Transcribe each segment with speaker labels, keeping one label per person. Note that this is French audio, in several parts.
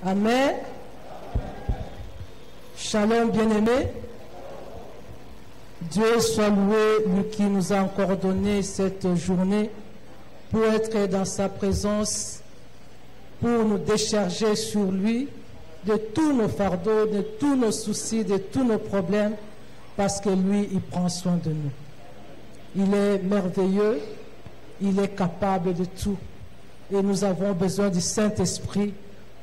Speaker 1: Amen. Shalom, bien-aimés. Dieu soit loué, lui qui nous a encore donné cette journée pour être dans sa présence, pour nous décharger sur lui de tous nos fardeaux, de tous nos soucis, de tous nos problèmes, parce que lui, il prend soin de nous. Il est merveilleux, il est capable de tout. Et nous avons besoin du Saint-Esprit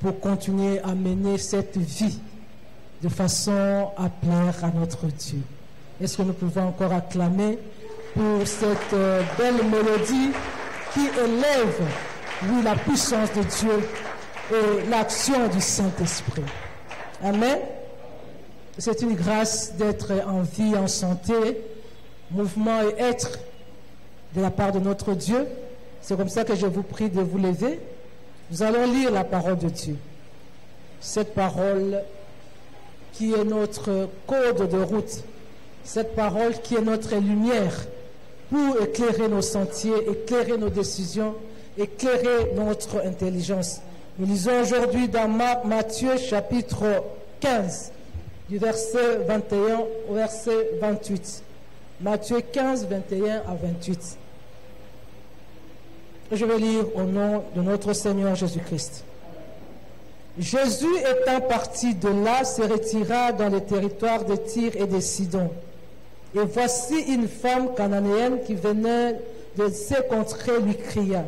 Speaker 1: pour continuer à mener cette vie de façon à plaire à notre Dieu. Est-ce que nous pouvons encore acclamer pour cette belle mélodie qui élève, oui, la puissance de Dieu et l'action du Saint-Esprit. Amen. C'est une grâce d'être en vie, en santé, mouvement et être de la part de notre Dieu. C'est comme ça que je vous prie de vous lever. Nous allons lire la parole de Dieu. Cette parole qui est notre code de route. Cette parole qui est notre lumière pour éclairer nos sentiers, éclairer nos décisions, éclairer notre intelligence. Nous lisons aujourd'hui dans Matthieu chapitre 15, du verset 21 au verset 28. Matthieu 15, 21 à 28. Je vais lire au nom de notre Seigneur Jésus-Christ. Jésus étant parti de là, se retira dans les territoires de Tyr et de Sidon. Et voici une femme cananéenne qui venait de ces contrées lui cria: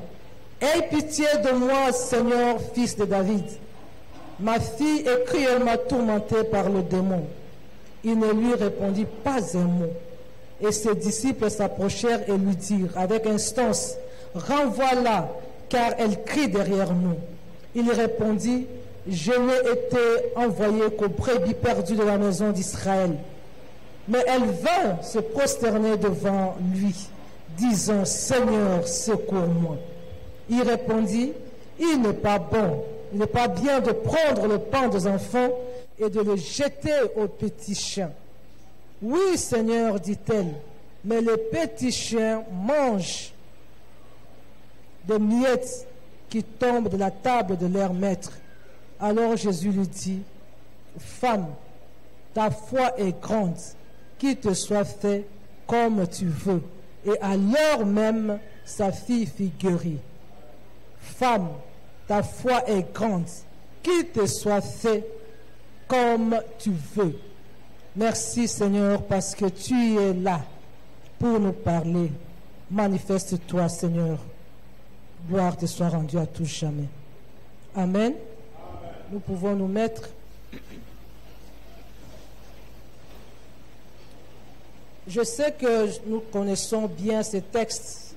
Speaker 1: Aie pitié de moi, Seigneur, fils de David. Ma fille est cruellement tourmentée par le démon. Il ne lui répondit pas un mot. Et ses disciples s'approchèrent et lui dirent avec instance: Renvoie-la, car elle crie derrière nous. Il répondit: Je n'ai été envoyé qu'aux brebis perdues de la maison d'Israël. Mais elle vint se prosterner devant lui, disant: Seigneur, secours-moi. Il répondit: Il n'est pas bon, il n'est pas bien de prendre le pain des enfants et de le jeter aux petits chiens. Oui, Seigneur, dit-elle, mais les petits chiens mangent des miettes qui tombent de la table de leur maître. Alors Jésus lui dit: Femme, ta foi est grande, qu'il te soit fait comme tu veux. Et à l'heure même, sa fille fut guérie. Femme, ta foi est grande, qu'il te soit fait comme tu veux. Merci Seigneur, parce que tu es là pour nous parler. Manifeste-toi, Seigneur. Gloire te soit rendue à tous jamais. Amen. Amen. Nous pouvons nous mettre. Je sais que nous connaissons bien ces textes,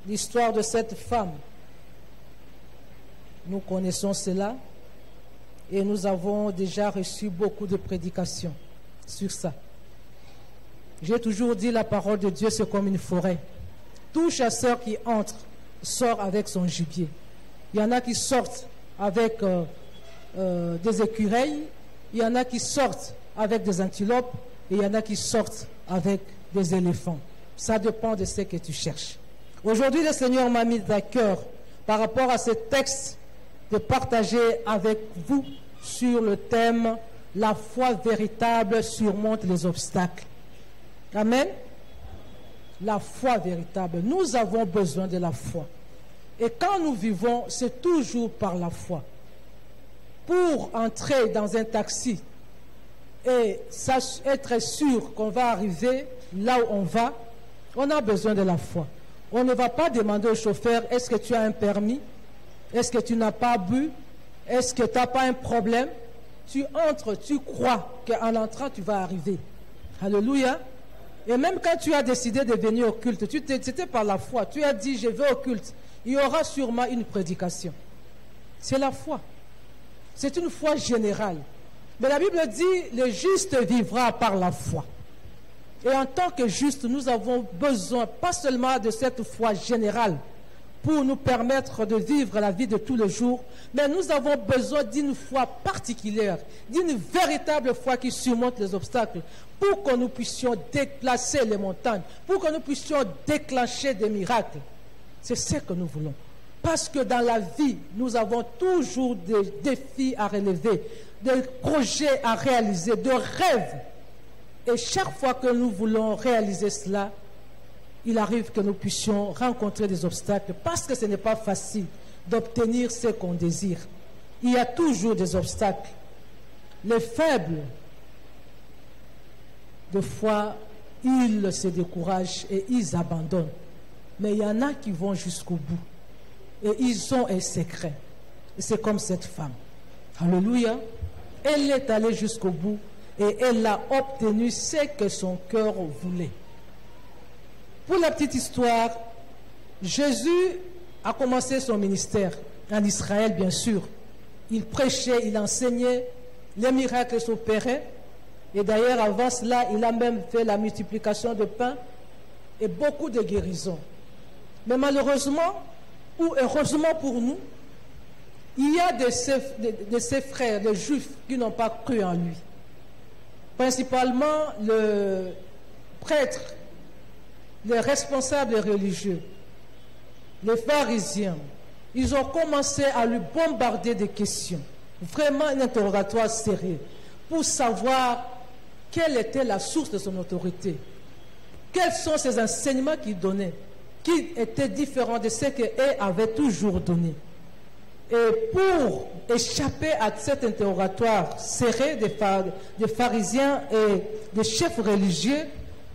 Speaker 1: l'histoire de cette femme. Nous connaissons cela et nous avons déjà reçu beaucoup de prédications sur ça. J'ai toujours dit, la parole de Dieu, c'est comme une forêt. Tout chasseur qui entre sort avec son gibier. Il y en a qui sortent avec des écureuils, il y en a qui sortent avec des antilopes, et il y en a qui sortent avec des éléphants. Ça dépend de ce que tu cherches. Aujourd'hui, le Seigneur m'a mis à cœur, par rapport à ce texte, de partager avec vous sur le thème « La foi véritable surmonte les obstacles ». Amen. La foi véritable. Nous avons besoin de la foi. Et quand nous vivons, c'est toujours par la foi. Pour entrer dans un taxi et être sûr qu'on va arriver là où on va, on a besoin de la foi. On ne va pas demander au chauffeur: est-ce que tu as un permis? Est-ce que tu n'as pas bu? Est-ce que tu n'as pas un problème? Tu entres, tu crois qu'en entrant, tu vas arriver. Alléluia. Et même quand tu as décidé de venir au culte, c'était par la foi. Tu as dit: je vais au culte. Il y aura sûrement une prédication. C'est la foi. C'est une foi générale. Mais la Bible dit: le juste vivra par la foi. Et en tant que juste, nous avons besoin pas seulement de cette foi générale pour nous permettre de vivre la vie de tous les jours, mais nous avons besoin d'une foi particulière, d'une véritable foi qui surmonte les obstacles, pour que nous puissions déplacer les montagnes, pour que nous puissions déclencher des miracles. C'est ce que nous voulons. Parce que dans la vie, nous avons toujours des défis à relever, des projets à réaliser, des rêves. Et chaque fois que nous voulons réaliser cela, il arrive que nous puissions rencontrer des obstacles parce que ce n'est pas facile d'obtenir ce qu'on désire. Il y a toujours des obstacles. Les faibles, des fois, ils se découragent et ils abandonnent. Mais il y en a qui vont jusqu'au bout. Et ils ont un secret. Et c'est comme cette femme. Alléluia. Elle est allée jusqu'au bout et elle a obtenu ce que son cœur voulait. Pour la petite histoire, Jésus a commencé son ministère en Israël, bien sûr. Il prêchait, il enseignait, les miracles s'opéraient. Et d'ailleurs, avant cela, il a même fait la multiplication de pain et beaucoup de guérisons. Mais malheureusement, ou heureusement pour nous, il y a de ses frères, des juifs, qui n'ont pas cru en lui. Principalement le prêtre, les responsables religieux, les pharisiens. Ils ont commencé à lui bombarder de questions. Vraiment un interrogatoire sérieux pour savoir quelle était la source de son autorité. Quels sont ces enseignements qu'il donnait, qui étaient différents de ceux qu'elle avait toujours donné. Et pour échapper à cet interrogatoire serré des pharisiens et des chefs religieux,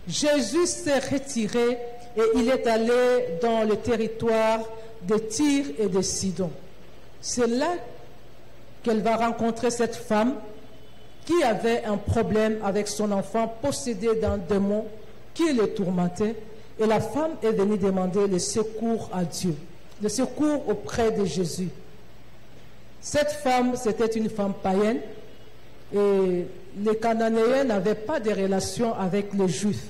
Speaker 1: Jésus s'est retiré et il est allé dans le territoire de Tyr et de Sidon. C'est là qu'elle va rencontrer cette femme qui avait un problème avec son enfant possédé d'un démon qui le tourmentait. Et la femme est venue demander le secours à Dieu, le secours auprès de Jésus. Cette femme, c'était une femme païenne et les Cananéens n'avaient pas de relation avec les Juifs.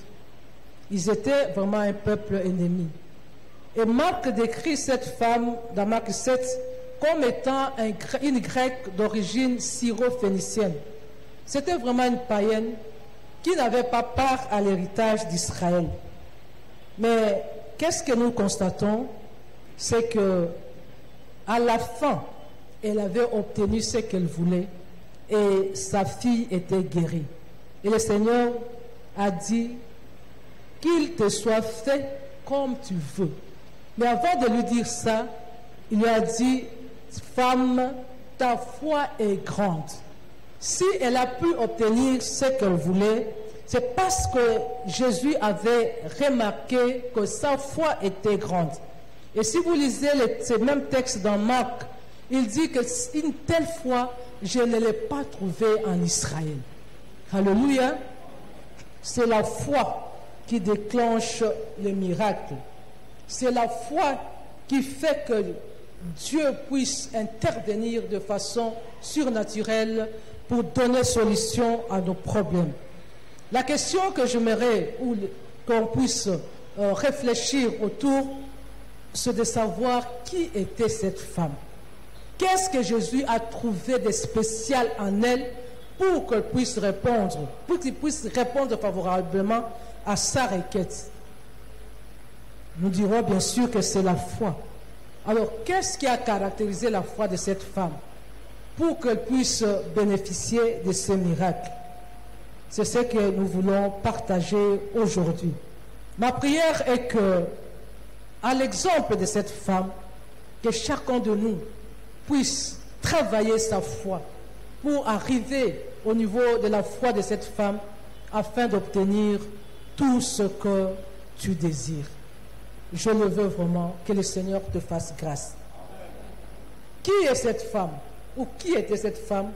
Speaker 1: Ils étaient vraiment un peuple ennemi. Et Marc décrit cette femme dans Marc 7 comme étant une grecque d'origine syro-phénicienne. C'était vraiment une païenne qui n'avait pas part à l'héritage d'Israël. Mais qu'est-ce que nous constatons? C'est que à la fin, elle avait obtenu ce qu'elle voulait et sa fille était guérie. Et le Seigneur a dit qu'il te soit fait comme tu veux. Mais avant de lui dire ça, il lui a dit, femme, ta foi est grande. Si elle a pu obtenir ce qu'elle voulait, c'est parce que Jésus avait remarqué que sa foi était grande. Et si vous lisez ces mêmes textes dans Marc, il dit qu'une telle foi, je ne l'ai pas trouvée en Israël. Alléluia. C'est la foi qui déclenche les miracles. C'est la foi qui fait que Dieu puisse intervenir de façon surnaturelle pour donner solution à nos problèmes. La question que j'aimerais qu'on puisse réfléchir autour, c'est de savoir qui était cette femme. Qu'est-ce que Jésus a trouvé de spécial en elle pour qu'elle puisse répondre, pour qu'il puisse répondre favorablement à sa requête? Nous dirons bien sûr que c'est la foi. Alors, qu'est-ce qui a caractérisé la foi de cette femme pour qu'elle puisse bénéficier de ces miracles? C'est ce que nous voulons partager aujourd'hui. Ma prière est que, à l'exemple de cette femme, que chacun de nous puisse travailler sa foi pour arriver au niveau de la foi de cette femme afin d'obtenir tout ce que tu désires. Je le veux vraiment, que le Seigneur te fasse grâce. Qui est cette femme? Ou qui était cette femme?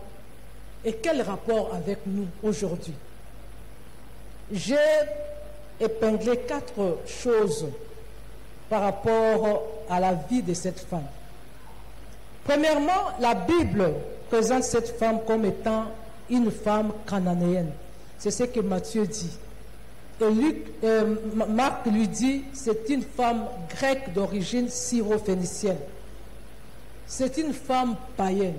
Speaker 1: Et quel rapport avec nous aujourd'hui? J'ai épinglé 4 choses par rapport à la vie de cette femme. Premièrement, la Bible présente cette femme comme étant une femme cananéenne. C'est ce que Matthieu dit. Et Marc lui dit, c'est une femme grecque d'origine syro-phénicienne. C'est une femme païenne,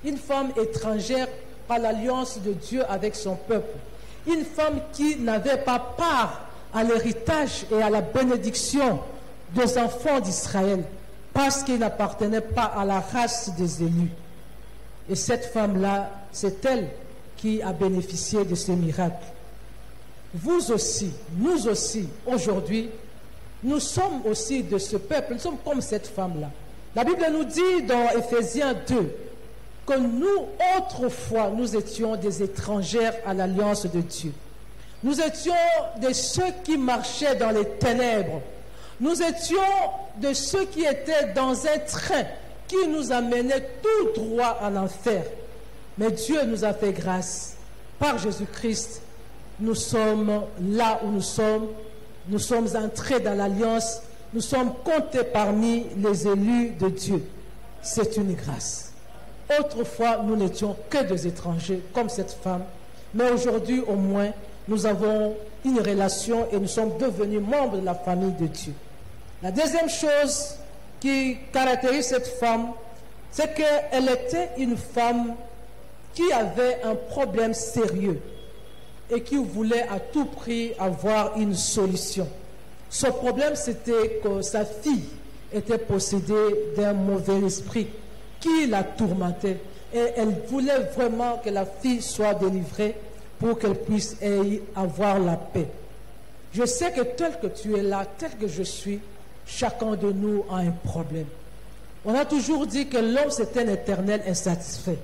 Speaker 1: une femme étrangère par l'alliance de Dieu avec son peuple. Une femme qui n'avait pas part à l'héritage et à la bénédiction des enfants d'Israël. parce qu'il n'appartenait pas à la race des élus. Et cette femme-là, c'est elle qui a bénéficié de ce miracle. Vous aussi, nous aussi, aujourd'hui, nous sommes aussi de ce peuple, nous sommes comme cette femme-là. La Bible nous dit dans Éphésiens 2 que nous, autrefois, nous étions des étrangères à l'alliance de Dieu. Nous étions de ceux qui marchaient dans les ténèbres. Nous étions de ceux qui étaient dans un train qui nous amenait tout droit en enfer. Mais Dieu nous a fait grâce. Par Jésus-Christ, nous sommes là où nous sommes. Nous sommes entrés dans l'alliance. Nous sommes comptés parmi les élus de Dieu. C'est une grâce. Autrefois, nous n'étions que des étrangers, comme cette femme. Mais aujourd'hui, au moins, nous avons une relation et nous sommes devenus membres de la famille de Dieu. La deuxième chose qui caractérise cette femme, c'est qu'elle était une femme qui avait un problème sérieux et qui voulait à tout prix avoir une solution. Son problème, c'était que sa fille était possédée d'un mauvais esprit qui la tourmentait. Et elle voulait vraiment que la fille soit délivrée pour qu'elle puisse avoir la paix. Je sais que tel que tu es là, tel que je suis, chacun de nous a un problème. On a toujours dit que l'homme c'est un éternel insatisfait.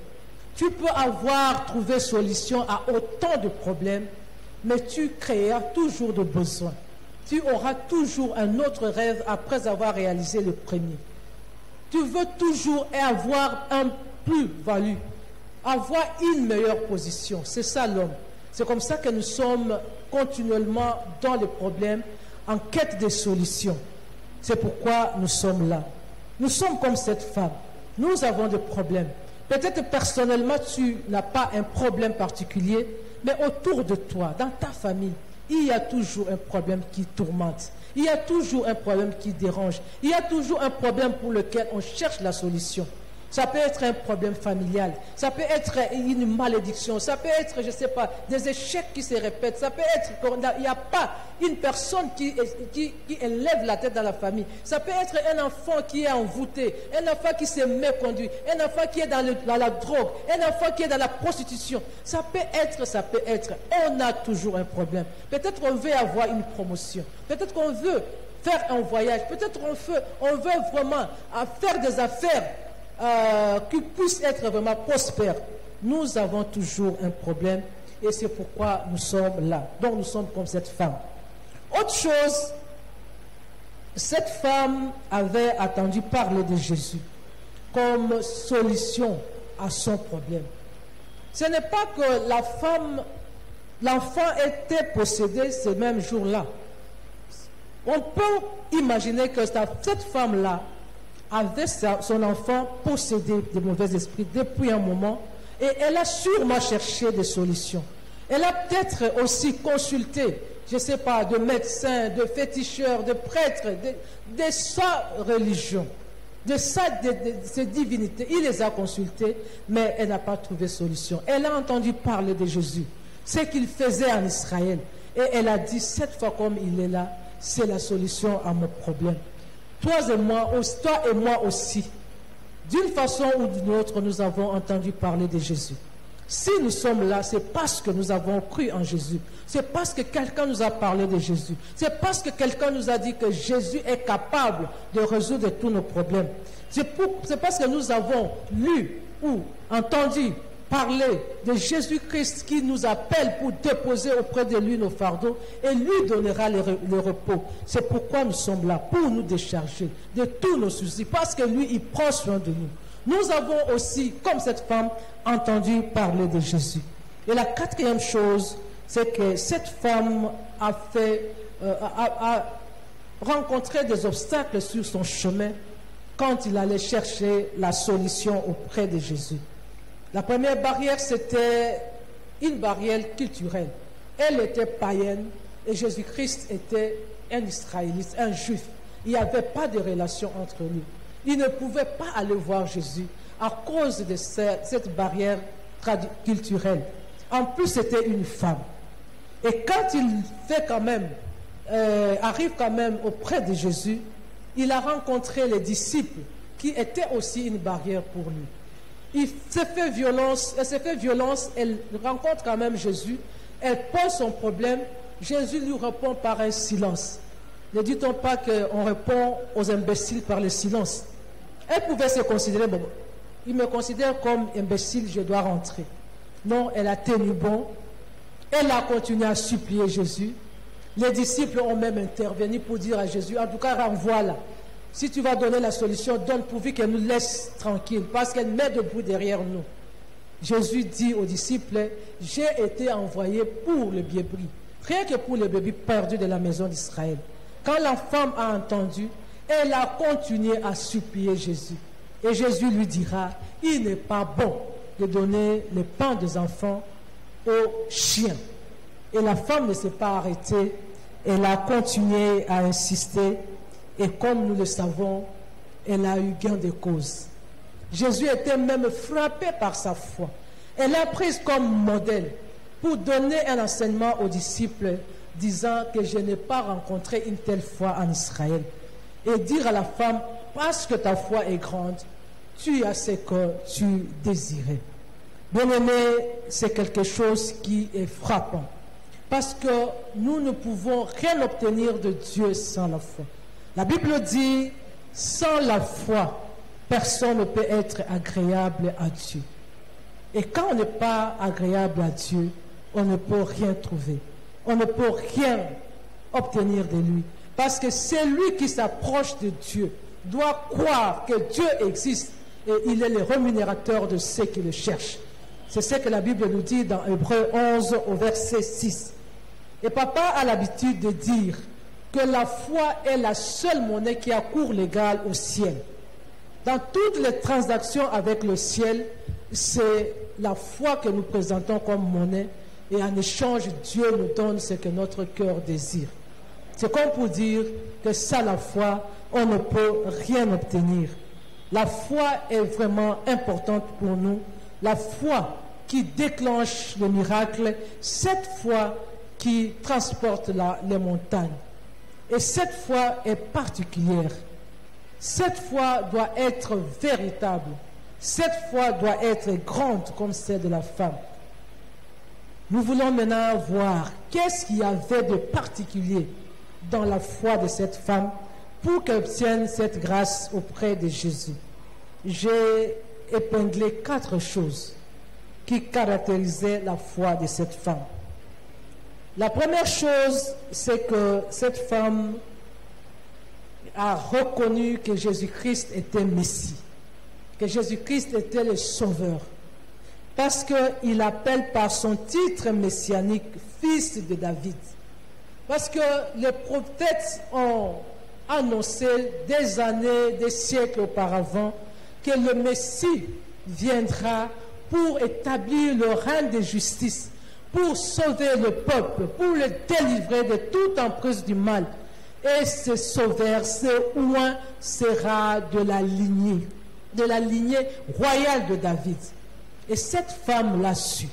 Speaker 1: Tu peux avoir trouvé solution à autant de problèmes, mais tu créeras toujours de besoins. Tu auras toujours un autre rêve après avoir réalisé le premier. Tu veux toujours avoir un plus-value, avoir une meilleure position. C'est ça l'homme. C'est comme ça que nous sommes continuellement dans les problèmes, en quête de solutions. C'est pourquoi nous sommes là. Nous sommes comme cette femme. Nous avons des problèmes. Peut-être personnellement, tu n'as pas un problème particulier, mais autour de toi, dans ta famille, il y a toujours un problème qui tourmente. Il y a toujours un problème qui dérange. Il y a toujours un problème pour lequel on cherche la solution. Ça peut être un problème familial, ça peut être une malédiction, ça peut être, je ne sais pas, des échecs qui se répètent, ça peut être qu'il n'y a pas une personne qui élève la tête dans la famille, ça peut être un enfant qui est envoûté, un enfant qui s'est méconduit, un enfant qui est dans la drogue, un enfant qui est dans la prostitution. Ça peut être, on a toujours un problème. Peut-être qu'on veut avoir une promotion, peut-être qu'on veut faire un voyage, peut-être on veut vraiment faire des affaires qui puisse être vraiment prospère. Nous avons toujours un problème et c'est pourquoi nous sommes là. Donc nous sommes comme cette femme. Autre chose, cette femme avait attendu parler de Jésus comme solution à son problème. Ce n'est pas que l'enfant était possédé ce même jour-là. On peut imaginer que cette femme-là avait son enfant possédé de mauvais esprits depuis un moment et elle a sûrement cherché des solutions. Elle a peut-être aussi consulté, je ne sais pas, de médecins, de féticheurs, de prêtres, de sa religion, de ses divinités. Il les a consultés, mais elle n'a pas trouvé solution. Elle a entendu parler de Jésus, ce qu'il faisait en Israël. Et elle a dit, cette fois comme il est là, c'est la solution à mon problème. Toi et moi aussi, d'une façon ou d'une autre, nous avons entendu parler de Jésus. Si nous sommes là, c'est parce que nous avons cru en Jésus. C'est parce que quelqu'un nous a parlé de Jésus. C'est parce que quelqu'un nous a dit que Jésus est capable de résoudre tous nos problèmes. C'est parce que nous avons lu ou entendu parler de Jésus-Christ qui nous appelle pour déposer auprès de lui nos fardeaux et lui donnera le repos. C'est pourquoi nous sommes là, pour nous décharger de tous nos soucis, parce que lui, il prend soin de nous. Nous avons aussi, comme cette femme, entendu parler de Jésus. Et la quatrième chose, c'est que cette femme a rencontré des obstacles sur son chemin quand il allait chercher la solution auprès de Jésus. La première barrière, c'était une barrière culturelle. Elle était païenne et Jésus-Christ était un Israélite, un Juif. Il n'y avait pas de relation entre nous. Il ne pouvait pas aller voir Jésus à cause de cette barrière culturelle. En plus, c'était une femme. Et quand il arrive quand même auprès de Jésus, il a rencontré les disciples qui étaient aussi une barrière pour lui. Il s'est fait violence, elle rencontre quand même Jésus, elle pose son problème, Jésus lui répond par un silence. Ne dit-on pas qu'on répond aux imbéciles par le silence? Elle pouvait se considérer, bon, il me considère comme imbécile, je dois rentrer. Non, elle a tenu bon, elle a continué à supplier Jésus. Les disciples ont même intervenu pour dire à Jésus, en tout cas, renvoie-la. Si tu vas donner la solution, donne pourvu qu'elle nous laisse tranquille, parce qu'elle met debout derrière nous. Jésus dit aux disciples, j'ai été envoyé pour le brebis, rien que pour le brebis perdu de la maison d'Israël. Quand la femme a entendu, elle a continué à supplier Jésus. Et Jésus lui dira, il n'est pas bon de donner le pain des enfants aux chiens. Et la femme ne s'est pas arrêtée, elle a continué à insister. Et comme nous le savons, elle a eu gain de cause. Jésus était même frappé par sa foi. Elle l'a prise comme modèle pour donner un enseignement aux disciples, disant que je n'ai pas rencontré une telle foi en Israël. Et dire à la femme, parce que ta foi est grande, tu as ce que tu désirais. Bien-aimé, c'est quelque chose qui est frappant. Parce que nous ne pouvons rien obtenir de Dieu sans la foi. La Bible dit, sans la foi, personne ne peut être agréable à Dieu. Et quand on n'est pas agréable à Dieu, on ne peut rien trouver. On ne peut rien obtenir de lui. Parce que celui qui s'approche de Dieu doit croire que Dieu existe et il est le rémunérateur de ceux qui le cherchent. C'est ce que la Bible nous dit dans Hébreux 11 au verset 6. Et papa a l'habitude de dire que la foi est la seule monnaie qui a cours légal au ciel. Dans toutes les transactions avec le ciel, c'est la foi que nous présentons comme monnaie et en échange, Dieu nous donne ce que notre cœur désire. C'est comme pour dire que sans la foi, on ne peut rien obtenir. La foi est vraiment importante pour nous. La foi qui déclenche le miracle, cette foi qui transporte les montagnes. Et cette foi est particulière. Cette foi doit être véritable. Cette foi doit être grande comme celle de la femme. Nous voulons maintenant voir qu'est-ce qu'il y avait de particulier dans la foi de cette femme pour qu'elle obtienne cette grâce auprès de Jésus. J'ai épinglé 4 choses qui caractérisaient la foi de cette femme. La première chose, c'est que cette femme a reconnu que Jésus-Christ était Messie, que Jésus-Christ était le Sauveur, parce qu'il appelle par son titre messianique fils de David. Parce que les prophètes ont annoncé des années, des siècles auparavant, que le Messie viendra pour établir le règne de justice, pour sauver le peuple, pour le délivrer de toute emprise du mal. Et ce sauveur, ce oint sera de la lignée royale de David. Et cette femme l'a su.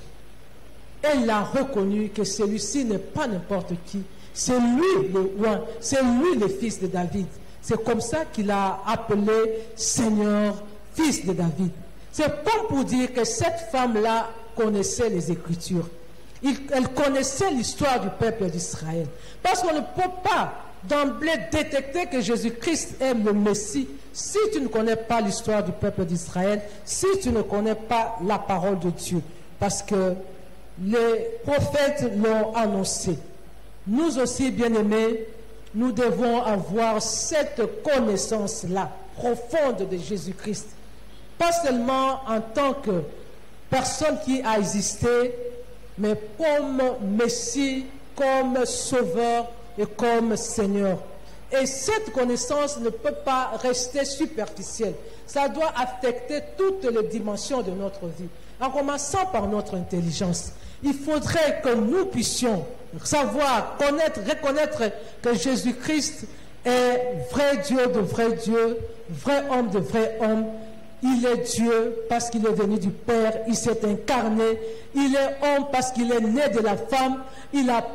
Speaker 1: Elle l'a reconnu que celui-ci n'est pas n'importe qui. C'est lui le oint, c'est lui le fils de David. C'est comme ça qu'il a appelé Seigneur, fils de David. C'est comme pour dire que cette femme-là connaissait les Écritures. Elle connaissait l'histoire du peuple d'Israël. Parce qu'on ne peut pas d'emblée détecter que Jésus-Christ est le Messie si tu ne connais pas l'histoire du peuple d'Israël, si tu ne connais pas la parole de Dieu. Parce que les prophètes l'ont annoncé. Nous aussi, bien-aimés, nous devons avoir cette connaissance-là, profonde de Jésus-Christ. Pas seulement en tant que personne qui a existé, mais comme Messie, comme Sauveur et comme Seigneur. Et cette connaissance ne peut pas rester superficielle. Ça doit affecter toutes les dimensions de notre vie, en commençant par notre intelligence. Il faudrait que nous puissions savoir, connaître, reconnaître que Jésus-Christ est vrai Dieu de vrai Dieu, vrai homme de vrai homme. Il est Dieu parce qu'il est venu du Père, il s'est incarné. Il est homme parce qu'il est né de la femme. Il a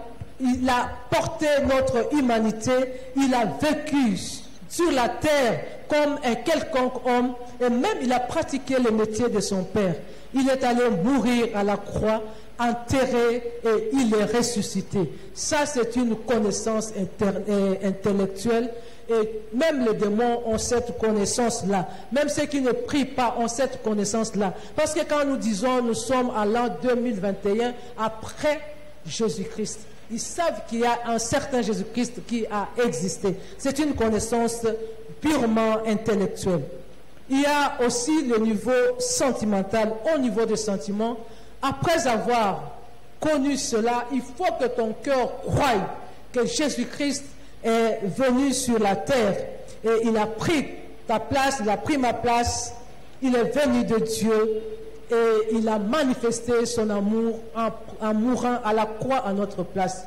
Speaker 1: porté notre humanité. Il a vécu sur la terre comme un quelconque homme, et même il a pratiqué le métier de son père. Il est allé mourir à la croix, enterré, et il est ressuscité. Ça, c'est une connaissance intellectuelle, et même les démons ont cette connaissance-là. Même ceux qui ne prient pas ont cette connaissance-là. Parce que quand nous disons nous sommes à l'an 2021 après Jésus-Christ, ils savent qu'il y a un certain Jésus-Christ qui a existé. C'est une connaissance purement intellectuelle. Il y a aussi le niveau sentimental. Au niveau des sentiments, après avoir connu cela, il faut que ton cœur croie que Jésus-Christ est venu sur la terre et il a pris ta place, il a pris ma place, il est venu de Dieu et il a manifesté son amour en mourant à la croix à notre place.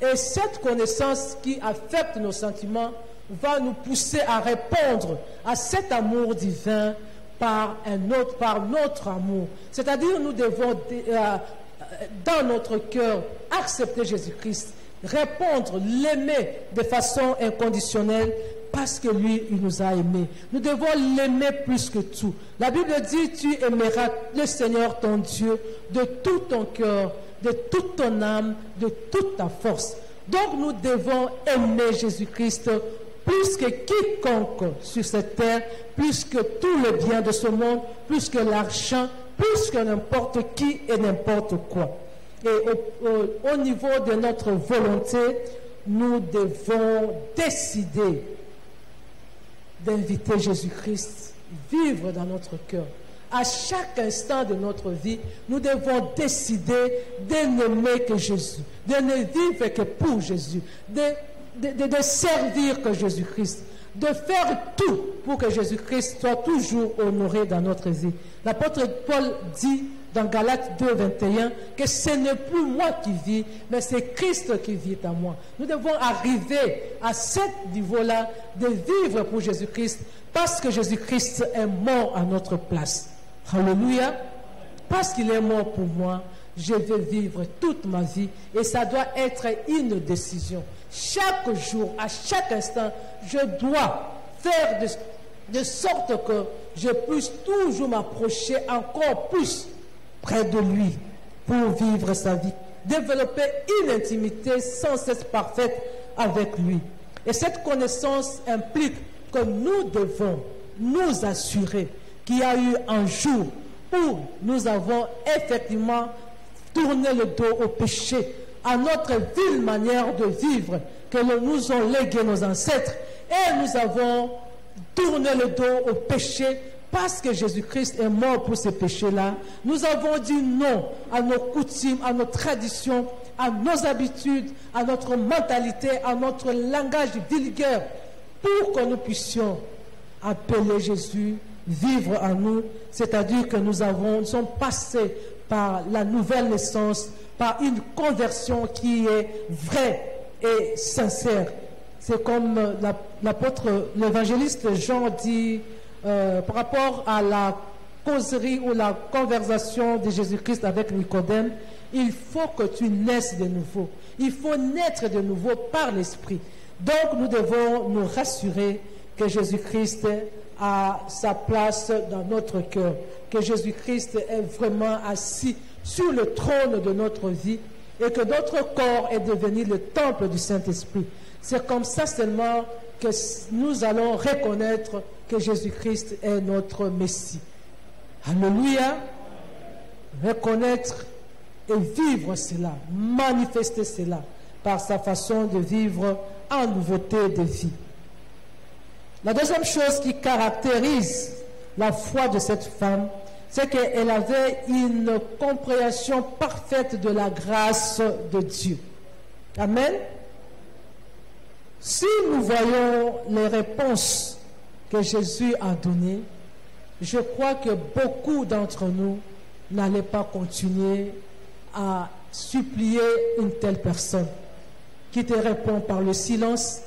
Speaker 1: Et cette connaissance qui affecte nos sentiments va nous pousser à répondre à cet amour divin par notre amour. C'est-à-dire nous devons dans notre cœur accepter Jésus-Christ, répondre, l'aimer de façon inconditionnelle parce que lui, il nous a aimés. Nous devons l'aimer plus que tout. La Bible dit, tu aimeras le Seigneur ton Dieu de tout ton cœur, de toute ton âme, de toute ta force. Donc nous devons aimer Jésus-Christ plus que quiconque sur cette terre, plus que tout le bien de ce monde, plus que l'argent, plus que n'importe qui et n'importe quoi. Et au niveau de notre volonté, nous devons décider d'inviter Jésus-Christ vivre dans notre cœur. À chaque instant de notre vie, nous devons décider de n'aimer que Jésus, de ne vivre que pour Jésus, de servir que Jésus-Christ, de faire tout pour que Jésus-Christ soit toujours honoré dans notre vie. L'apôtre Paul dit dans Galates 2, 21, que ce n'est plus moi qui vis, mais c'est Christ qui vit en moi. Nous devons arriver à ce niveau-là de vivre pour Jésus-Christ parce que Jésus-Christ est mort à notre place. Alléluia. Parce qu'il est mort pour moi, je vais vivre toute ma vie et ça doit être une décision. Chaque jour, à chaque instant, je dois faire de sorte que je puisse toujours m'approcher encore plus près de lui pour vivre sa vie. Développer une intimité sans cesse parfaite avec lui. Et cette connaissance implique que nous devons nous assurer qu'il y a eu un jour où nous avons effectivement tourné le dos au péché, à notre vile manière de vivre que nous ont légué nos ancêtres, et nous avons tourné le dos au péché parce que Jésus-Christ est mort pour ces péchés-là. Nous avons dit non à nos coutumes, à nos traditions, à nos habitudes, à notre mentalité, à notre langage vulgaire, pour que nous puissions appeler Jésus vivre en nous, c'est-à-dire que nous sommes passés par la nouvelle naissance, par une conversion qui est vraie et sincère. C'est comme l'évangéliste Jean dit par rapport à la causerie ou la conversation de Jésus-Christ avec Nicodème, il faut que tu naisses de nouveau. Il faut naître de nouveau par l'Esprit. Donc nous devons nous rassurer que Jésus-Christ a sa place dans notre cœur, que Jésus-Christ est vraiment assis sur le trône de notre vie et que notre corps est devenu le temple du Saint-Esprit. C'est comme ça seulement que nous allons reconnaître que Jésus-Christ est notre Messie. Alléluia. Reconnaître et vivre cela, manifester cela par sa façon de vivre en nouveauté de vie. La deuxième chose qui caractérise la foi de cette femme, c'est qu'elle avait une compréhension parfaite de la grâce de Dieu. Amen. Si nous voyons les réponses que Jésus a données, je crois que beaucoup d'entre nous n'allaient pas continuer à supplier une telle personne qui te répond par le silence,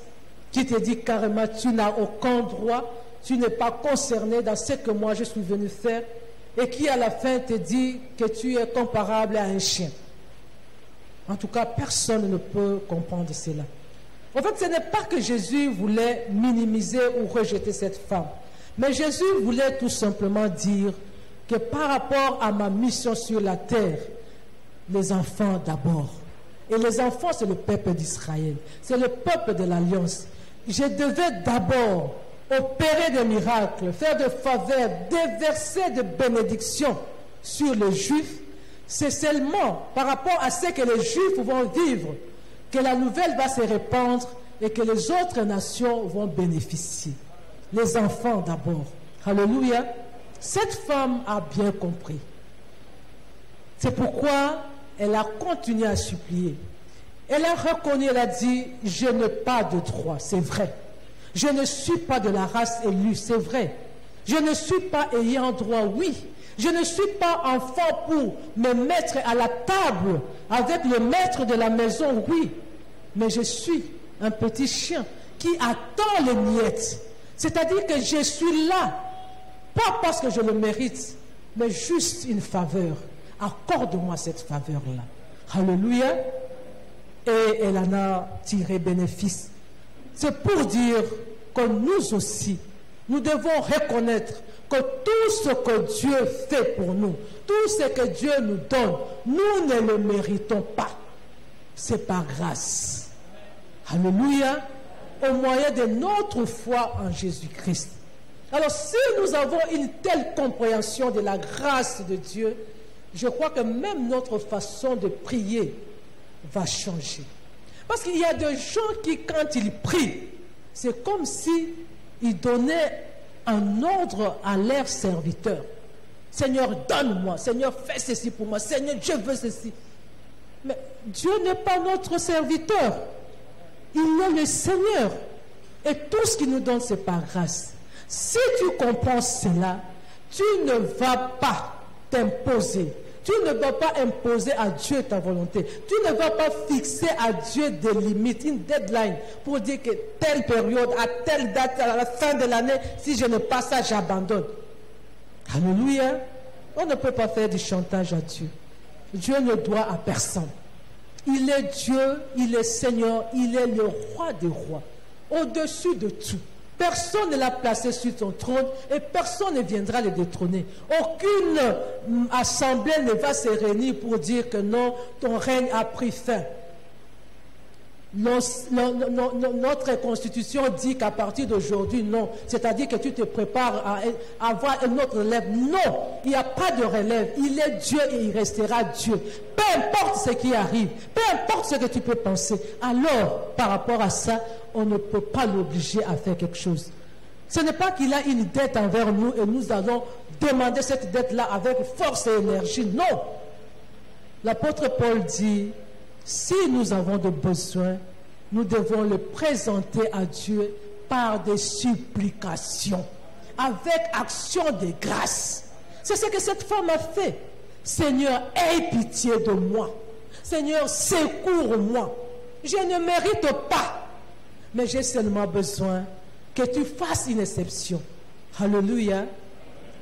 Speaker 1: qui te dit carrément tu n'as aucun droit, tu n'es pas concerné dans ce que moi je suis venu faire, et qui à la fin te dit que tu es comparable à un chien. En tout cas, personne ne peut comprendre cela. En fait, ce n'est pas que Jésus voulait minimiser ou rejeter cette femme. Mais Jésus voulait tout simplement dire que par rapport à ma mission sur la terre, les enfants d'abord. Et les enfants, c'est le peuple d'Israël. C'est le peuple de l'Alliance. Je devais d'abord opérer des miracles, faire des faveurs, déverser des bénédictions sur les Juifs. C'est seulement par rapport à ce que les Juifs vont vivre que la nouvelle va se répandre et que les autres nations vont bénéficier. Les enfants d'abord. Alléluia. Cette femme a bien compris. C'est pourquoi elle a continué à supplier. Elle a reconnu, elle a dit, je n'ai pas de droit, c'est vrai. Je ne suis pas de la race élue, c'est vrai. Je ne suis pas ayant droit, oui. Je ne suis pas enfant pour me mettre à la table avec le maître de la maison, oui. Mais je suis un petit chien qui attend les miettes. C'est-à-dire que je suis là, pas parce que je le mérite, mais juste une faveur. Accorde-moi cette faveur-là. Alléluia. Et elle en a tiré bénéfice. C'est pour dire que nous aussi, nous devons reconnaître que tout ce que Dieu fait pour nous, tout ce que Dieu nous donne, nous ne le méritons pas. C'est par grâce. Alléluia. Au moyen de notre foi en Jésus-Christ. Alors, si nous avons une telle compréhension de la grâce de Dieu, je crois que même notre façon de prier va changer. Parce qu'il y a des gens qui, quand ils prient, c'est comme s'ils donnaient un ordre à leurs serviteurs. Seigneur, donne-moi. Seigneur, fais ceci pour moi. Seigneur, je veux ceci. Mais Dieu n'est pas notre serviteur. Il est le Seigneur. Et tout ce qu'il nous donne, c'est par grâce. Si tu comprends cela, tu ne vas pas t'imposer. Tu ne vas pas imposer à Dieu ta volonté. Tu ne vas pas fixer à Dieu des limites, une deadline pour dire que telle période, à telle date, à la fin de l'année, si je n'ai pas ça, j'abandonne. Alléluia. On ne peut pas faire du chantage à Dieu. Dieu ne doit à personne. Il est Dieu, il est Seigneur, il est le roi des rois, au-dessus de tout. Personne ne l'a placé sur son trône et personne ne viendra le détrôner. Aucune assemblée ne va se réunir pour dire que non, ton règne a pris fin. Notre constitution dit qu'à partir d'aujourd'hui, non. C'est-à-dire que tu te prépares à avoir une autre relève. Non, il n'y a pas de relève. Il est Dieu et il restera Dieu. Peu importe ce qui arrive, peu importe ce que tu peux penser. Alors, par rapport à ça, on ne peut pas l'obliger à faire quelque chose. Ce n'est pas qu'il a une dette envers nous et nous allons demander cette dette-là avec force et énergie. Non. L'apôtre Paul dit, si nous avons des besoins, nous devons le présenter à Dieu par des supplications, avec action de grâce. C'est ce que cette femme a fait. Seigneur, aie pitié de moi. Seigneur, secours-moi. Je ne mérite pas, mais j'ai seulement besoin que tu fasses une exception. Alléluia.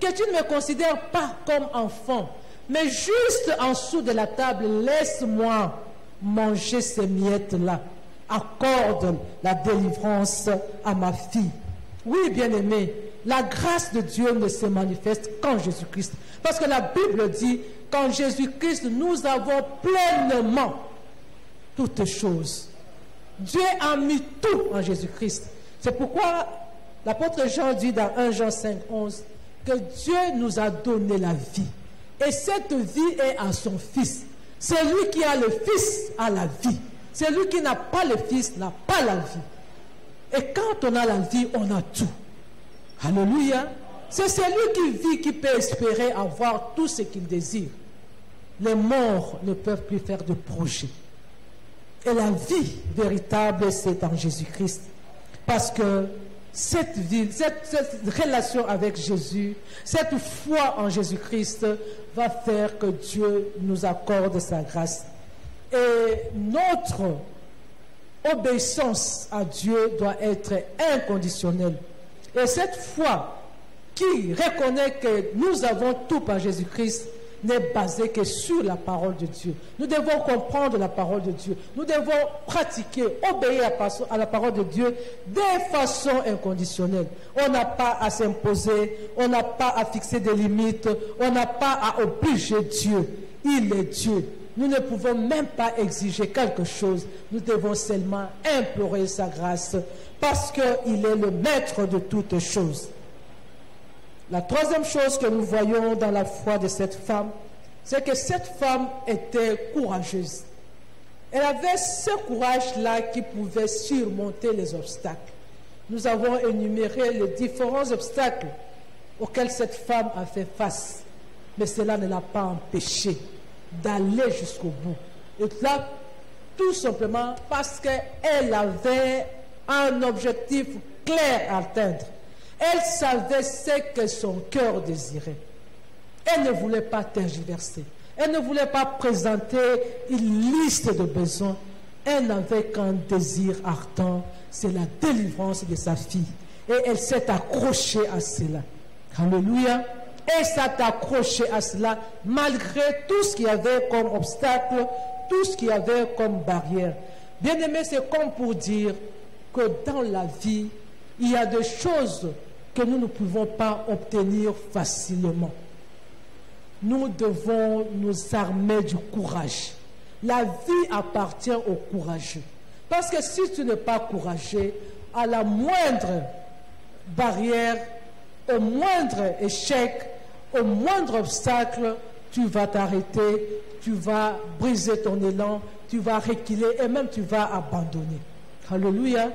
Speaker 1: Que tu ne me considères pas comme enfant, mais juste en dessous de la table, laisse-moi manger ces miettes-là. Accorde la délivrance à ma fille. Oui, bien-aimé, la grâce de Dieu ne se manifeste qu'en Jésus-Christ. Parce que la Bible dit qu'en Jésus-Christ, nous avons pleinement toutes choses. Dieu a mis tout en Jésus-Christ. C'est pourquoi l'apôtre Jean dit dans 1 Jean 5, 11 que Dieu nous a donné la vie. Et cette vie est à son Fils. Celui qui a le Fils a la vie. Celui qui n'a pas le Fils n'a pas la vie. Et quand on a la vie, on a tout. Alléluia. C'est celui qui vit qui peut espérer avoir tout ce qu'il désire. Les morts ne peuvent plus faire de projet. Et la vie véritable, c'est en Jésus-Christ. Parce que cette vie, cette relation avec Jésus, cette foi en Jésus-Christ va faire que Dieu nous accorde sa grâce. Et notre obéissance à Dieu doit être inconditionnelle. Et cette foi qui reconnaît que nous avons tout par Jésus-Christ n'est basé que sur la parole de Dieu. Nous devons comprendre la parole de Dieu. Nous devons pratiquer, obéir à la parole de Dieu de façon inconditionnelle. On n'a pas à s'imposer, on n'a pas à fixer des limites, on n'a pas à obliger Dieu. Il est Dieu. Nous ne pouvons même pas exiger quelque chose. Nous devons seulement implorer sa grâce parce qu'il est le maître de toutes choses. La troisième chose que nous voyons dans la foi de cette femme, c'est que cette femme était courageuse. Elle avait ce courage-là qui pouvait surmonter les obstacles. Nous avons énuméré les différents obstacles auxquels cette femme a fait face. Mais cela ne l'a pas empêchée d'aller jusqu'au bout. Et là, tout simplement parce qu'elle avait un objectif clair à atteindre. Elle savait ce que son cœur désirait. Elle ne voulait pas tergiverser. Elle ne voulait pas présenter une liste de besoins. Elle n'avait qu'un désir ardent, c'est la délivrance de sa fille. Et elle s'est accrochée à cela. Alléluia. Elle s'est accrochée à cela malgré tout ce qu'il y avait comme obstacle, tout ce qu'il y avait comme barrière. Bien aimé, c'est comme pour dire que dans la vie, il y a des choses que nous ne pouvons pas obtenir facilement. Nous devons nous armer du courage. La vie appartient aux courageux. Parce que si tu n'es pas courageux, à la moindre barrière, au moindre échec, au moindre obstacle, tu vas t'arrêter, tu vas briser ton élan, tu vas reculer et même tu vas abandonner. Alléluia.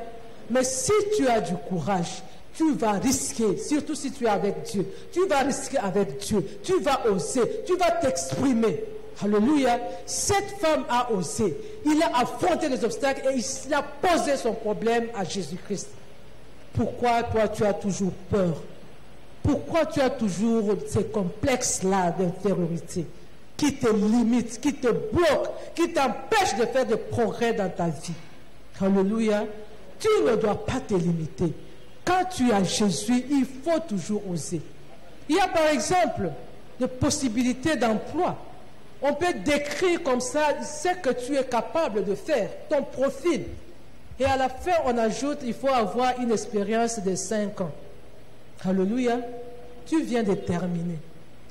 Speaker 1: Mais si tu as du courage, tu vas risquer, surtout si tu es avec Dieu. Tu vas risquer avec Dieu. Tu vas oser. Tu vas t'exprimer. Alléluia. Cette femme a osé. Il a affronté les obstacles et il a posé son problème à Jésus-Christ. Pourquoi toi tu as toujours peur? Pourquoi tu as toujours ces complexes-là d'infériorité qui te limitent, qui te bloquent, qui t'empêchent de faire des progrès dans ta vie? Alléluia. Tu ne dois pas te limiter. Quand tu as Jésus, il faut toujours oser. Il y a par exemple des possibilités d'emploi. On peut décrire comme ça ce que tu es capable de faire, ton profil. Et à la fin, on ajoute, il faut avoir une expérience de 5 ans. Alléluia. Tu viens de terminer.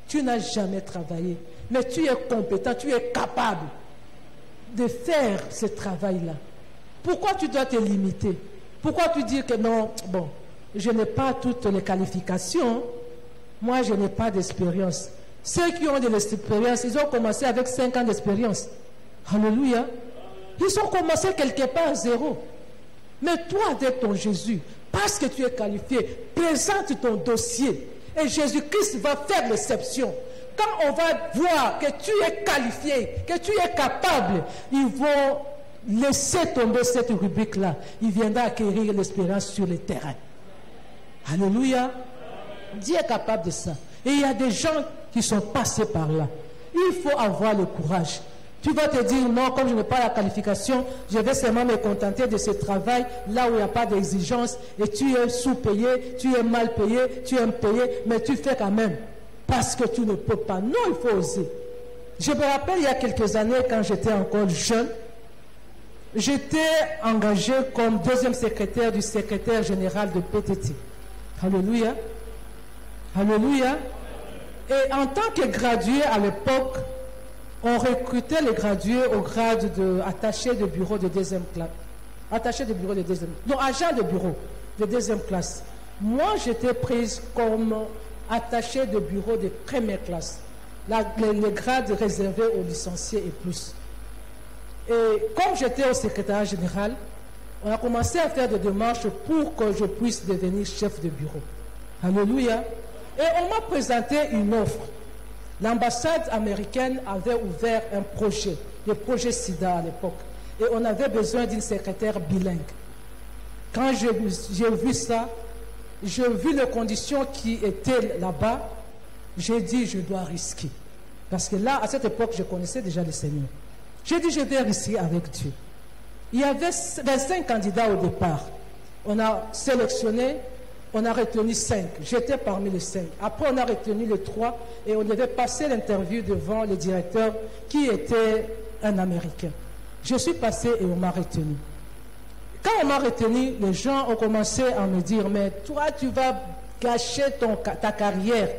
Speaker 1: Tu n'as jamais travaillé. Mais tu es compétent, tu es capable de faire ce travail-là. Pourquoi tu dois te limiter? Pourquoi tu dis que non, bon, je n'ai pas toutes les qualifications. Moi, je n'ai pas d'expérience. Ceux qui ont de l'expérience, ils ont commencé avec 5 ans d'expérience. Alléluia. Ils ont commencé quelque part à zéro. Mais toi, avec ton Jésus, parce que tu es qualifié, présente ton dossier. Et Jésus-Christ va faire l'exception. Quand on va voir que tu es qualifié, que tu es capable, ils vont laisser tomber cette rubrique-là. Il viendra acquérir l'expérience sur le terrain. Alléluia. Dieu est capable de ça. Et il y a des gens qui sont passés par là. Il faut avoir le courage. Tu vas te dire, non, comme je n'ai pas la qualification, je vais seulement me contenter de ce travail, là où il n'y a pas d'exigence, et tu es sous-payé, tu es mal payé, tu es impayé, mais tu fais quand même, parce que tu ne peux pas. Non, il faut oser. Je me rappelle, il y a quelques années, quand j'étais encore jeune, j'étais engagé comme deuxième secrétaire du secrétaire général de PTT. Alléluia. Alléluia. Et en tant que gradué à l'époque, on recrutait les gradués au grade d'attaché de bureau de deuxième classe. Attaché de bureau de deuxième classe. Non, agent de bureau de deuxième classe. Moi, j'étais prise comme attaché de bureau de première classe. Les grades réservés aux licenciés et plus. Et comme j'étais au secrétariat général, on a commencé à faire des démarches pour que je puisse devenir chef de bureau. Alléluia. Et on m'a présenté une offre. L'ambassade américaine avait ouvert un projet, le projet SIDA à l'époque. Et on avait besoin d'une secrétaire bilingue. Quand j'ai vu ça, j'ai vu les conditions qui étaient là-bas, j'ai dit je dois risquer. Parce que là, à cette époque, je connaissais déjà le Seigneur. J'ai dit je vais risquer avec Dieu. Il y avait 25 candidats au départ. On a sélectionné On a retenu 5. J'étais parmi les 5. Après, on a retenu les 3 et on devait passer l'interview devant le directeur qui était un Américain. Je suis passé et on m'a retenu. Quand on m'a retenu, les gens ont commencé à me dire, mais toi, tu vas gâcher ta carrière.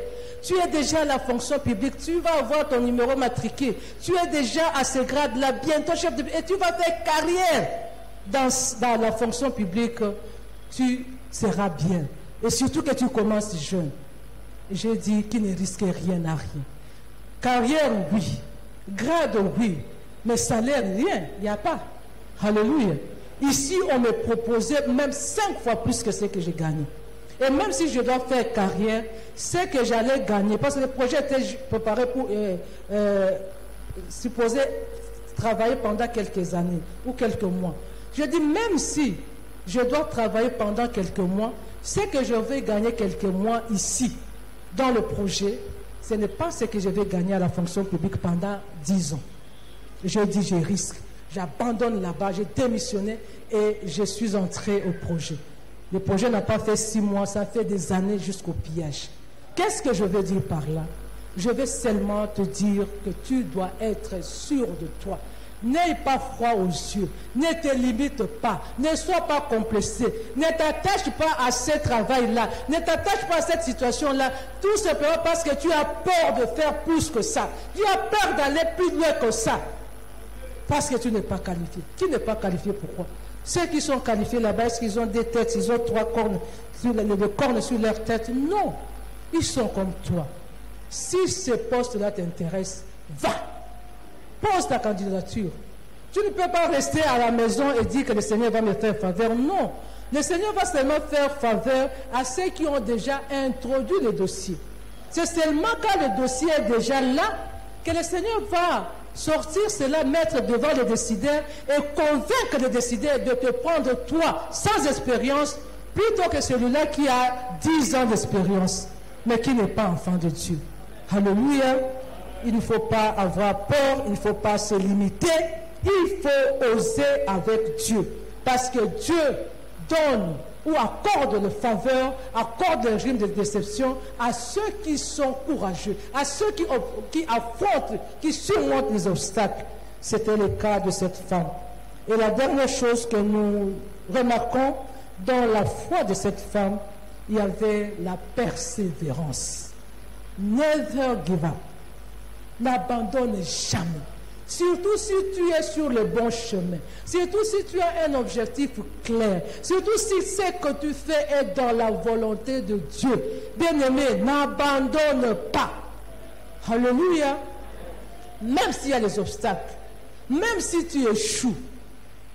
Speaker 1: Tu es déjà à la fonction publique, tu vas avoir ton numéro matriculé. Tu es déjà à ce grade-là, bientôt chef de... Et tu vas faire carrière dans la fonction publique. Tu seras bien. Et surtout que tu commences jeune. J'ai dit qu'il ne risque rien à rien. Carrière, oui. Grade, oui. Mais salaire, rien. Il n'y a pas. Alléluia. Ici, on me proposait même 5 fois plus que ce que j'ai gagné. Et même si je dois faire carrière, c'est que j'allais gagner. Parce que le projet était préparé pour supposer travailler pendant quelques années ou quelques mois. Je dis, même si je dois travailler pendant quelques mois, c'est que je vais gagner quelques mois ici, dans le projet. Ce n'est pas ce que je vais gagner à la fonction publique pendant 10 ans. Je dis, je risque. J'abandonne là-bas, j'ai démissionné et je suis entré au projet. Le projet n'a pas fait 6 mois, ça fait des années jusqu'au pillage. Qu'est-ce que je veux dire par là? Je vais seulement te dire que tu dois être sûr de toi. N'aie pas froid aux yeux, ne te limite pas, ne sois pas complexé, ne t'attache pas à ce travail-là, ne t'attache pas à cette situation-là, tout simplement parce que tu as peur de faire plus que ça. Tu as peur d'aller plus loin que ça. Parce que tu n'es pas qualifié. Qui n'est pas qualifié, pourquoi? Ceux qui sont qualifiés là-bas, est-ce qu'ils ont des têtes, ils ont 3 cornes, des cornes sur leur tête? Non. Ils sont comme toi. Si ce poste-là t'intéresse, va. Pose ta candidature. Tu ne peux pas rester à la maison et dire que le Seigneur va me faire faveur. Non. Le Seigneur va seulement faire faveur à ceux qui ont déjà introduit le dossier. C'est seulement quand le dossier est déjà là que le Seigneur va sortir cela, mettre devant les décideurs et convaincre les décideurs de te prendre toi sans expérience plutôt que celui-là qui a 10 ans d'expérience mais qui n'est pas enfant de Dieu. Alléluia. Il ne faut pas avoir peur, il ne faut pas se limiter, il faut oser avec Dieu parce que Dieu donne ou accorde le faveur, accorde le régime de déception à ceux qui sont courageux, à ceux qui affrontent, qui surmontent les obstacles. C'était le cas de cette femme. Et la dernière chose que nous remarquons dans la foi de cette femme, il y avait la persévérance. Never give up. N'abandonne jamais. Surtout si tu es sur le bon chemin, surtout si tu as un objectif clair, surtout si ce que tu fais est dans la volonté de Dieu. Bien-aimé, n'abandonne pas. Alléluia. Même s'il y a des obstacles, même si tu échoues,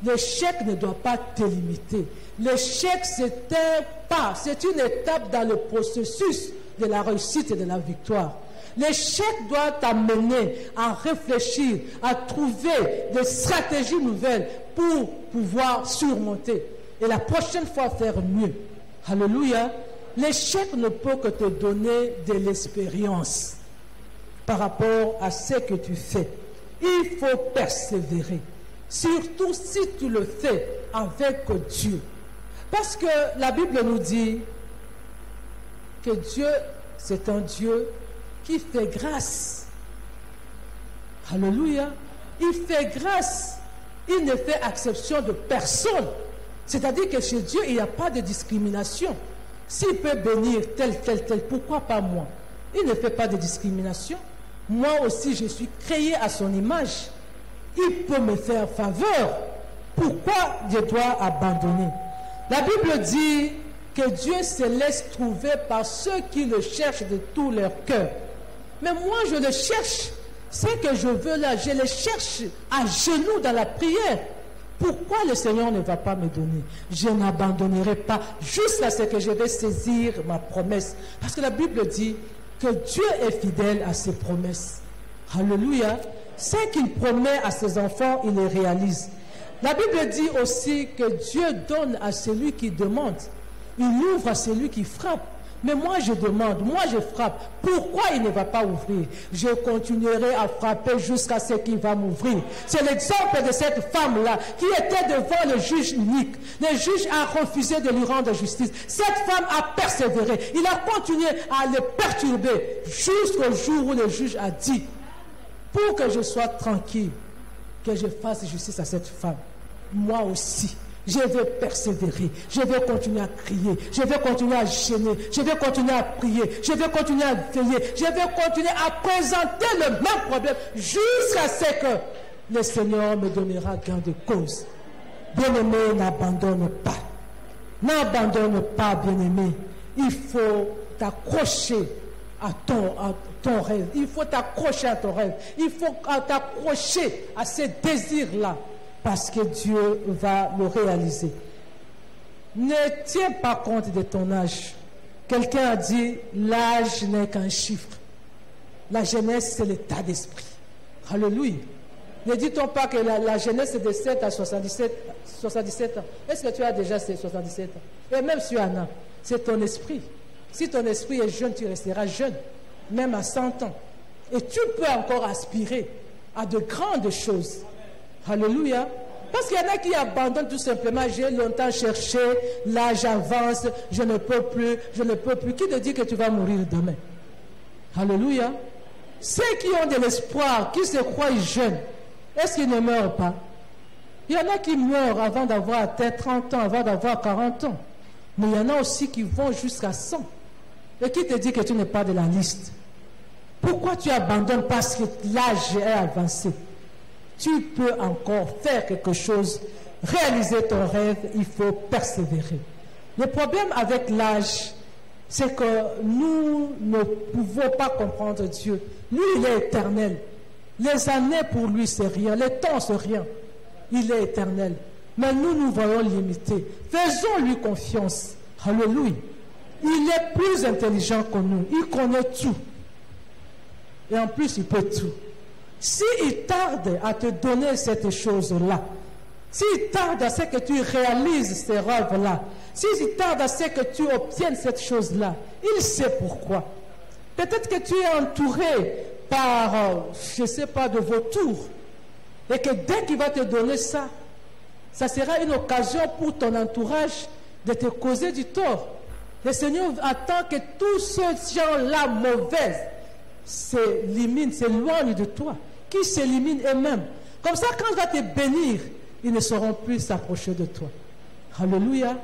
Speaker 1: l'échec ne doit pas te limiter. L'échec, c'est un pas, c'est une étape dans le processus de la réussite et de la victoire. L'échec doit t'amener à réfléchir, à trouver des stratégies nouvelles pour pouvoir surmonter. Et la prochaine fois, faire mieux. Alléluia. L'échec ne peut que te donner de l'expérience par rapport à ce que tu fais. Il faut persévérer. Surtout si tu le fais avec Dieu. Parce que la Bible nous dit que Dieu, c'est un Dieu qui fait grâce. Alléluia. Il fait grâce. Il ne fait exception de personne. C'est-à-dire que chez Dieu, il n'y a pas de discrimination. S'il peut bénir tel, pourquoi pas moi? Il ne fait pas de discrimination. Moi aussi, je suis créé à son image. Il peut me faire faveur. Pourquoi je dois abandonner? La Bible dit que Dieu se laisse trouver par ceux qui le cherchent de tout leur cœur. Mais moi, je le cherche. Ce que je veux là, je le cherche à genoux dans la prière. Pourquoi le Seigneur ne va pas me donner? Je n'abandonnerai pas jusqu'à ce que je vais saisir ma promesse. Parce que la Bible dit que Dieu est fidèle à ses promesses. Alléluia. Ce qu'il promet à ses enfants, il les réalise. La Bible dit aussi que Dieu donne à celui qui demande. Il ouvre à celui qui frappe. Mais moi je demande, moi je frappe. Pourquoi il ne va pas ouvrir? Je continuerai à frapper jusqu'à ce qu'il va m'ouvrir. C'est l'exemple de cette femme-là qui était devant le juge unique. Le juge a refusé de lui rendre justice. Cette femme a persévéré. Il a continué à le perturber jusqu'au jour où le juge a dit, pour que je sois tranquille, que je fasse justice à cette femme. Moi aussi. Je vais persévérer, je vais continuer à crier, je vais continuer à gêner, je vais continuer à prier, je vais continuer à veiller, je vais continuer à présenter le même problème jusqu'à ce que le Seigneur me donnera gain de cause. Bien-aimé, n'abandonne pas. N'abandonne pas, bien-aimé. Il faut t'accrocher à ton rêve. Il faut t'accrocher à ton rêve. Il faut t'accrocher à ces désirs-là. Parce que Dieu va le réaliser. Ne tiens pas compte de ton âge. Quelqu'un a dit, l'âge n'est qu'un chiffre. La jeunesse, c'est l'état d'esprit. Alléluia. Ne dit-on pas que la jeunesse c'est de 7 à 77 ans. Est-ce que tu as déjà ces 77 ans? Et même si tu en as, c'est ton esprit. Si ton esprit est jeune, tu resteras jeune. Même à 100 ans. Et tu peux encore aspirer à de grandes choses. Alléluia. Parce qu'il y en a qui abandonnent tout simplement. J'ai longtemps cherché, l'âge avance, je ne peux plus. Qui te dit que tu vas mourir demain? Alléluia. Ceux qui ont de l'espoir, qui se croient jeunes, est-ce qu'ils ne meurent pas? Il y en a qui meurent avant d'avoir atteint 30 ans, avant d'avoir 40 ans. Mais il y en a aussi qui vont jusqu'à 100. Et qui te dit que tu n'es pas de la liste? Pourquoi tu abandonnes? Parce que l'âge est avancé. Tu peux encore faire quelque chose, réaliser ton rêve, il faut persévérer. Le problème avec l'âge, c'est que nous ne pouvons pas comprendre Dieu. Lui, il est éternel. Les années pour lui, c'est rien. Les temps, c'est rien. Il est éternel. Mais nous voyons limité. Faisons-lui confiance. Alléluia. Il est plus intelligent que nous. Il connaît tout. Et en plus, il peut tout. S'il tarde à te donner cette chose-là, s'il tarde à ce que tu réalises ces rêves-là, s'il tarde à ce que tu obtiennes cette chose-là, il sait pourquoi. Peut-être que tu es entouré par, je ne sais pas, de vautours, et que dès qu'il va te donner ça, ça sera une occasion pour ton entourage de te causer du tort. Le Seigneur attend que tous ces gens-là mauvais s'éliminent, s'éloignent de toi, qui s'éliminent eux-mêmes. Comme ça, quand il va te bénir, ils ne sauront plus s'approcher de toi. Alléluia.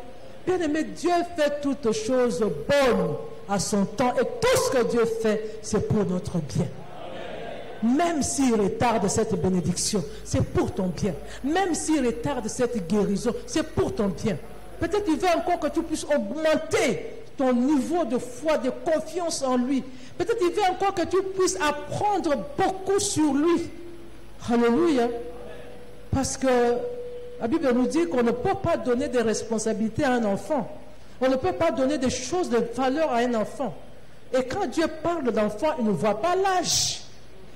Speaker 1: Bien-aimé, Dieu fait toutes choses bonnes à son temps, et tout ce que Dieu fait, c'est pour notre bien. Même s'il retarde cette bénédiction, c'est pour ton bien. Même s'il retarde cette guérison, c'est pour ton bien. Peut-être qu'il veut encore que tu puisses augmenter ton niveau de foi, de confiance en lui. Peut-être qu'il veut encore que tu puisses apprendre beaucoup sur lui. Alléluia. Parce que la Bible nous dit qu'on ne peut pas donner des responsabilités à un enfant. On ne peut pas donner des choses de valeur à un enfant. Et quand Dieu parle d'enfant, il ne voit pas l'âge.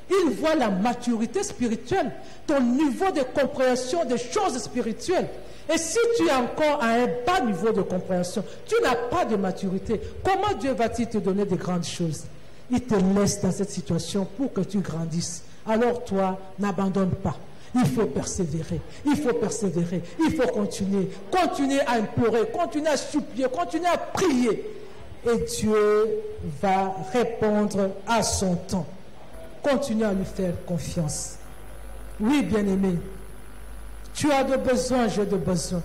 Speaker 1: Il voit la maturité spirituelle, ton niveau de compréhension des choses spirituelles. Et si tu es encore à un bas niveau de compréhension, tu n'as pas de maturité, comment Dieu va-t-il te donner de grandes choses? Il te laisse dans cette situation pour que tu grandisses. Alors toi, n'abandonne pas. Il faut persévérer, il faut persévérer, il faut continuer à implorer, continuer à supplier, continuer à prier. Et Dieu va répondre à son temps. Continue à lui faire confiance. Oui, bien-aimé, tu as de besoins, j'ai de besoins.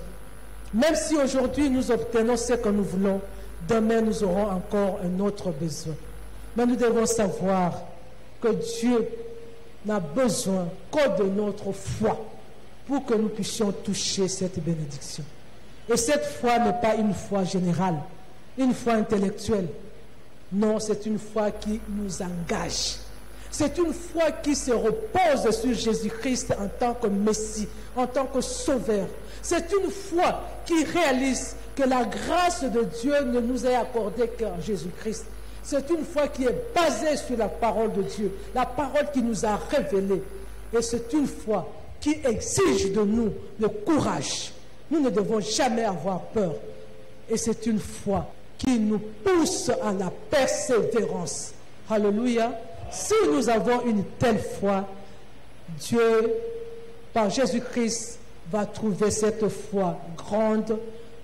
Speaker 1: Même si aujourd'hui nous obtenons ce que nous voulons, demain nous aurons encore un autre besoin. Mais nous devons savoir que Dieu n'a besoin que de notre foi pour que nous puissions toucher cette bénédiction. Et cette foi n'est pas une foi générale, une foi intellectuelle. Non, c'est une foi qui nous engage. C'est une foi qui se repose sur Jésus-Christ en tant que Messie, en tant que Sauveur. C'est une foi qui réalise que la grâce de Dieu ne nous est accordée qu'en Jésus-Christ. C'est une foi qui est basée sur la parole de Dieu, la parole qui nous a révélé. Et c'est une foi qui exige de nous le courage. Nous ne devons jamais avoir peur. Et c'est une foi qui qui nous pousse à la persévérance. Alléluia. Si nous avons une telle foi, Dieu, par Jésus-Christ, va trouver cette foi grande,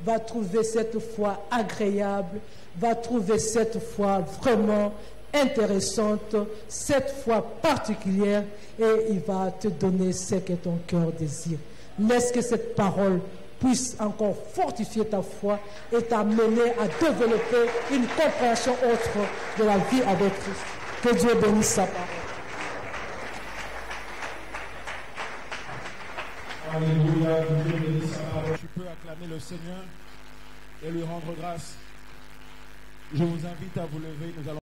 Speaker 1: va trouver cette foi agréable, va trouver cette foi vraiment intéressante, cette foi particulière, et il va te donner ce que ton cœur désire. Laisse que cette parole puisse encore fortifier ta foi et t'amener à développer une compréhension autre de la vie avec Christ. Que Dieu bénisse sa parole.
Speaker 2: Alléluia, que Dieu bénisse sa parole. Tu peux acclamer le Seigneur et lui rendre grâce. Je vous invite à vous lever. Nous allons